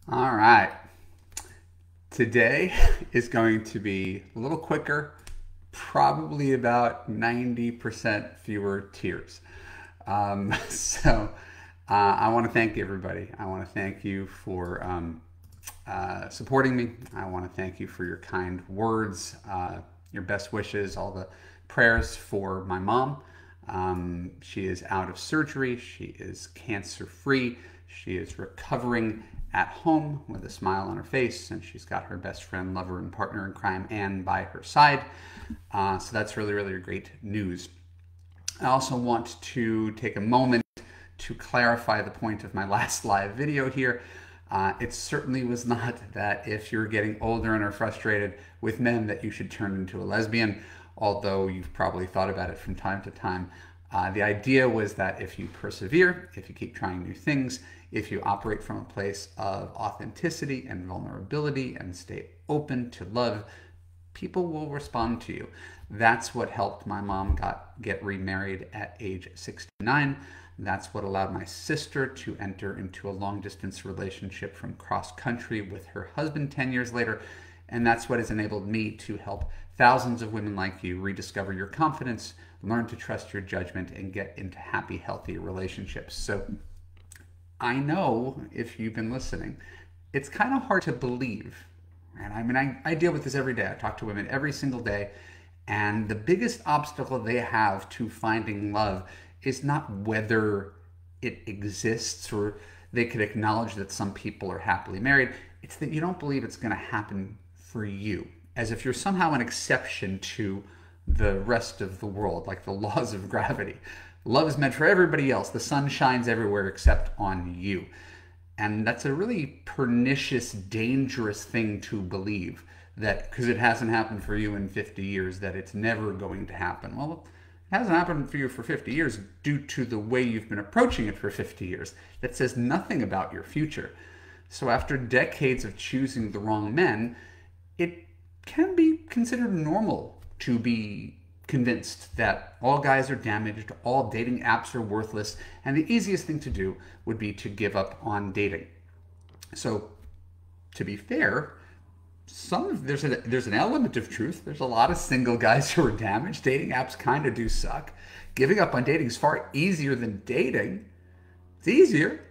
All right. Today is going to be a little quicker, probably about 90% fewer tears. I want to thank everybody. I want to thank you for supporting me. I want to thank you for your kind words, your best wishes, all the prayers for my mom. She is out of surgery. She is cancer free. She is recovering at home with a smile on her face, and she's got her best friend, lover, and partner in crime, Anne, by her side. So that's really, really great news. I also want to take a moment to clarify the point of my last live video here. It certainly was not that if you're getting older and are frustrated with men that you should turn into a lesbian, although you've probably thought about it from time to time. The idea was that if you persevere, if you keep trying new things, if you operate from a place of authenticity and vulnerability and stay open to love, people will respond to you. That's what helped my mom get remarried at age 69. That's what allowed my sister to enter into a long-distance relationship from cross-country with her husband 10 years later. And that's what has enabled me to help thousands of women like you rediscover your confidence, learn to trust your judgment, and get into happy, healthy relationships. So I know if you've been listening, it's kind of hard to believe. And I mean, I deal with this every day. I talk to women every single day. And the biggest obstacle they have to finding love is not whether it exists or they could acknowledge that some people are happily married. It's that you don't believe it's going to happen for you, as if you're somehow an exception to the rest of the world, like the laws of gravity. Love is meant for everybody else. The sun shines everywhere except on you. And that's a really pernicious, dangerous thing to believe, that because it hasn't happened for you in 50 years, that it's never going to happen. Well, it hasn't happened for you for 50 years due to the way you've been approaching it for 50 years. That says nothing about your future. So after decades of choosing the wrong men, it can be considered normal to be convinced that all guys are damaged, all dating apps are worthless, and the easiest thing to do would be to give up on dating. So, to be fair, there's an element of truth. There's a lot of single guys who are damaged. Dating apps kind of do suck. Giving up on dating is far easier than dating. It's easier,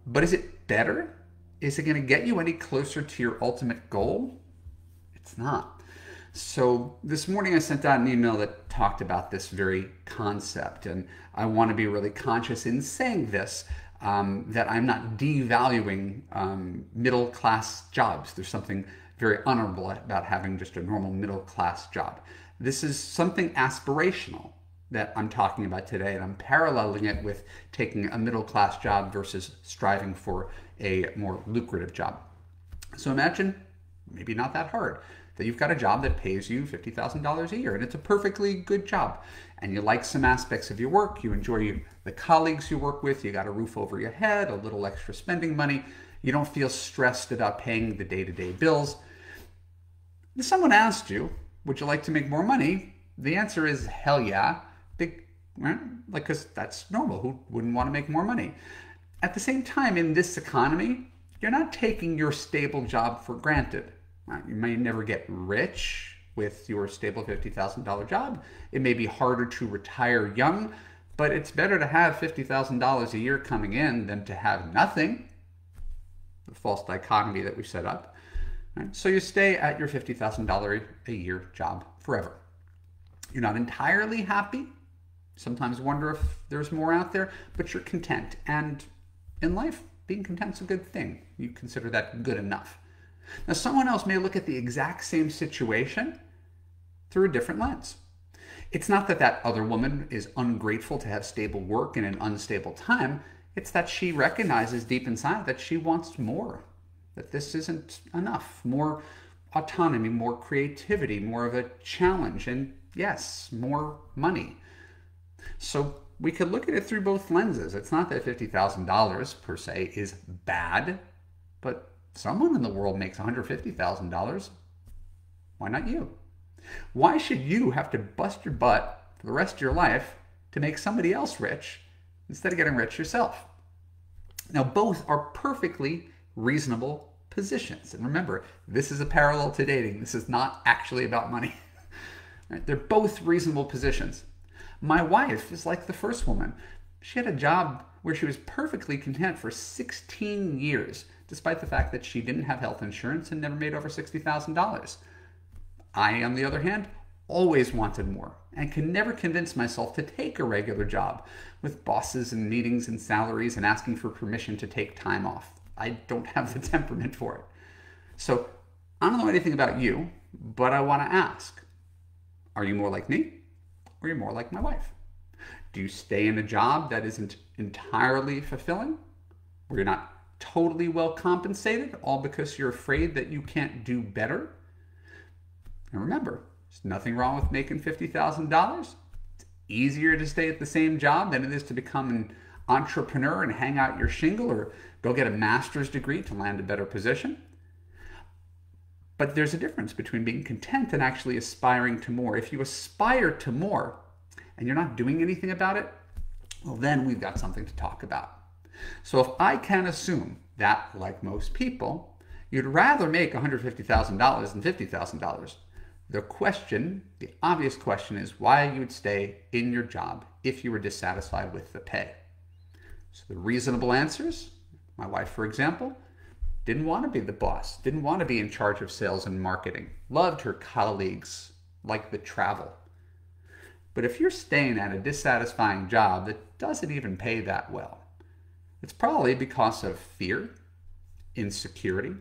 but is it better? Is it going to get you any closer to your ultimate goal? It's not. So this morning I sent out an email that talked about this very concept, and I want to be really conscious in saying this, that I'm not devaluing middle-class jobs. There's something very honorable about having just a normal middle-class job. This is something aspirational that I'm talking about today, and I'm paralleling it with taking a middle-class job versus striving for a more lucrative job. So imagine, maybe not that hard, that you've got a job that pays you $50,000 a year, and it's a perfectly good job. And you like some aspects of your work, you enjoy the colleagues you work with, you got a roof over your head, a little extra spending money, you don't feel stressed about paying the day-to-day bills. If someone asked you, would you like to make more money? The answer is hell yeah, because that's normal. Who wouldn't want to make more money? At the same time, in this economy, you're not taking your stable job for granted. You may never get rich with your stable $50,000 job. It may be harder to retire young, but it's better to have $50,000 a year coming in than to have nothing. The false dichotomy that we set up. Right? So you stay at your $50,000 a year job forever. You're not entirely happy. Sometimes wonder if there's more out there, but you're content. And in life, being content's a good thing. You consider that good enough. Now, someone else may look at the exact same situation through a different lens. It's not that that other woman is ungrateful to have stable work in an unstable time. It's that she recognizes deep inside that she wants more, that this isn't enough. More autonomy, more creativity, more of a challenge, and yes, more money. So we could look at it through both lenses. It's not that $50,000 per se is bad, but someone in the world makes $150,000. Why not you? Why should you have to bust your butt for the rest of your life to make somebody else rich instead of getting rich yourself? Now, both are perfectly reasonable positions. And remember, this is a parallel to dating. This is not actually about money. Right? They're both reasonable positions. My wife is like the first woman. She had a job where she was perfectly content for 16 years, despite the fact that she didn't have health insurance and never made over $60,000. I, on the other hand, always wanted more and could never convince myself to take a regular job with bosses and meetings and salaries and asking for permission to take time off. I don't have the temperament for it. So I don't know anything about you, but I want to ask, are you more like me or are you more like my wife? Do you stay in a job that isn't entirely fulfilling, where you're not totally well compensated, all because you're afraid that you can't do better? And remember, there's nothing wrong with making $50,000. It's easier to stay at the same job than it is to become an entrepreneur and hang out your shingle or go get a master's degree to land a better position. But there's a difference between being content and actually aspiring to more. If you aspire to more and you're not doing anything about it, well, then we've got something to talk about. So if I can assume that, like most people, you'd rather make $150,000 than $50,000, the question, the obvious question, is why you would stay in your job if you were dissatisfied with the pay. So the reasonable answers, my wife, for example, didn't want to be the boss, didn't want to be in charge of sales and marketing, loved her colleagues, liked the travel. But if you're staying at a dissatisfying job that doesn't even pay that well, it's probably because of fear, insecurity,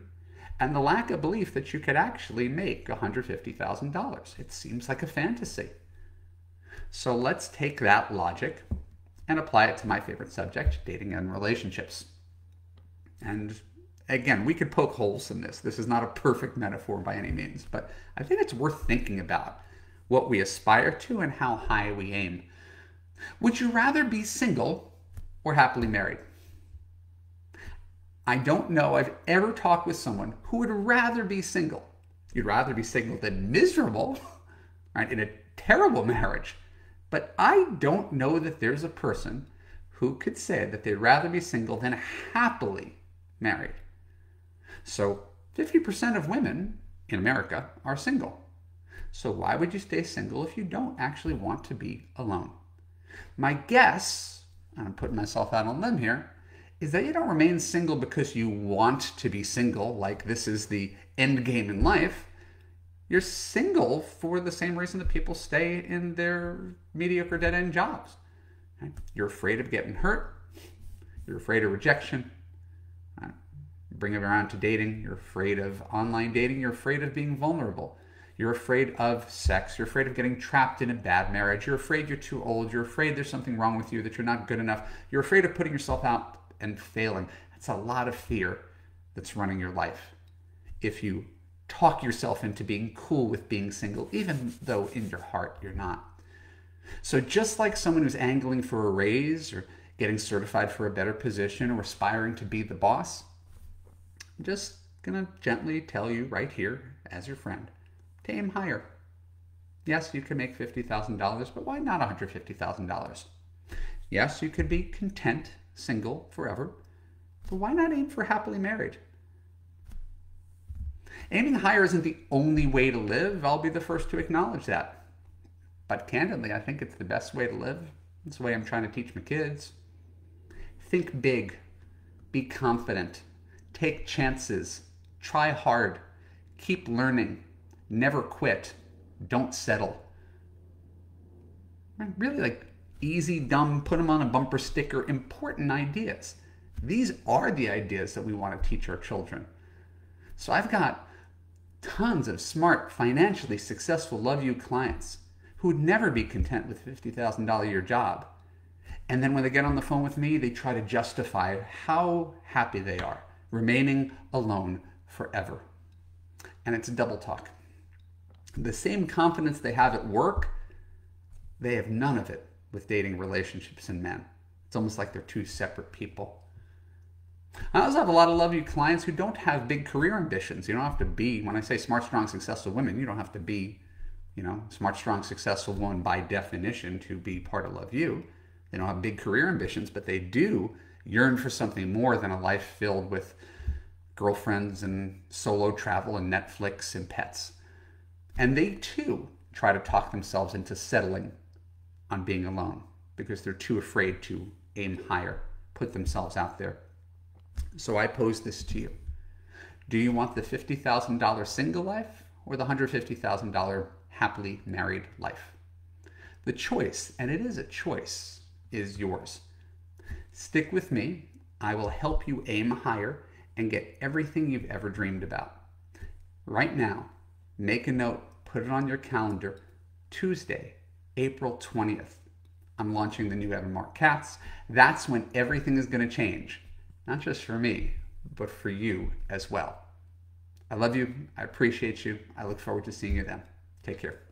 and the lack of belief that you could actually make $150,000. It seems like a fantasy. So let's take that logic and apply it to my favorite subject, dating and relationships. And again, we could poke holes in this. This is not a perfect metaphor by any means, but I think it's worth thinking about what we aspire to and how high we aim. Would you rather be single or happily married? I don't know I've ever talked with someone who would rather be single. You'd rather be single than miserable, right, in a terrible marriage. But I don't know that there's a person who could say that they'd rather be single than happily married. So 50% of women in America are single. So why would you stay single if you don't actually want to be alone? My guess, and I'm putting myself out on a limb here, is that you don't remain single because you want to be single, like this is the end game in life. You're single for the same reason that people stay in their mediocre dead-end jobs. Right? You're afraid of getting hurt. You're afraid of rejection. Right? Bring it around to dating. You're afraid of online dating. You're afraid of being vulnerable. You're afraid of sex. You're afraid of getting trapped in a bad marriage. You're afraid you're too old. You're afraid there's something wrong with you, that you're not good enough. You're afraid of putting yourself out and failing. That's a lot of fear that's running your life. If you talk yourself into being cool with being single, even though in your heart you're not. So just like someone who's angling for a raise or getting certified for a better position or aspiring to be the boss, I'm just gonna gently tell you right here as your friend, to aim higher. Yes, you can make $50,000, but why not $150,000? Yes, you could be content single forever, but why not aim for happily married? Aiming higher isn't the only way to live. I'll be the first to acknowledge that. But candidly, I think it's the best way to live. It's the way I'm trying to teach my kids. Think big, be confident, take chances, try hard, keep learning, never quit, don't settle. Really, like, easy, dumb, put them on a bumper sticker, important ideas. These are the ideas that we want to teach our children. So I've got tons of smart, financially successful Love You clients who would never be content with a $50,000 a year job. And then when they get on the phone with me, they try to justify how happy they are remaining alone forever. And it's double talk. The same confidence they have at work, they have none of it with dating, relationships, and men. It's almost like they're two separate people. I also have a lot of Love You clients who don't have big career ambitions. You don't have to be, when I say smart, strong, successful women, you don't have to be, smart, strong, successful woman by definition to be part of Love You. They don't have big career ambitions, but they do yearn for something more than a life filled with girlfriends and solo travel and Netflix and pets. And they too try to talk themselves into settling on being alone because they're too afraid to aim higher, put themselves out there. So I pose this to you. Do you want the $50,000 single life or the $150,000 happily married life? The choice, and it is a choice, is yours. Stick with me. I will help you aim higher and get everything you've ever dreamed about. Right now, make a note, put it on your calendar. Tuesday, April 20th. I'm launching the new Marc Katz. That's when everything is going to change. Not just for me, but for you as well. I love you. I appreciate you. I look forward to seeing you then. Take care.